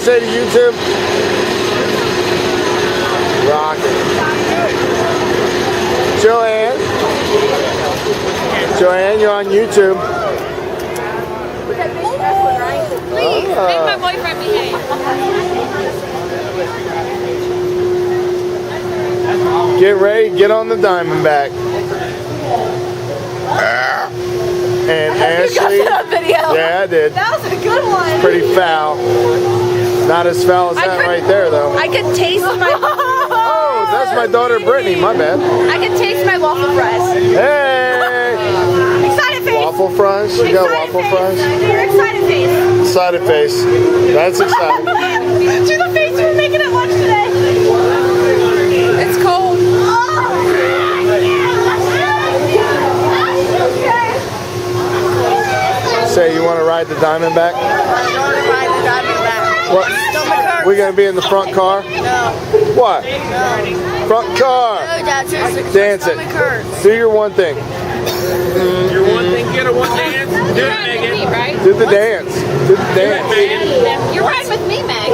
to say to YouTube? Rockin'. Joanne, you're on YouTube. Please, make my boyfriend behave. Get ready, get on the Diamondback. And Ashely, you got that on video. Yeah, I did. That was a good one. Pretty foul. Not as foul as that right there, though. I could taste my. Oh, that's my daughter Brittany. My bad. I can taste my waffle fries. Hey! Excited face. Waffle fries? You got waffle fries? Your excited face. Excited face. That's exciting. Do the face you were making at lunch today. It's cold. Say, you want to ride the Diamondback? I want to ride the Diamondback. What? We gonna be in the front car? No. What? No. Front car. No, Dad, seriously. Dance it. Do your one thing. Your one thing, get a one dance. Do it, Megan. Right? Do the dance. Do the dance. You're riding with me, Meg.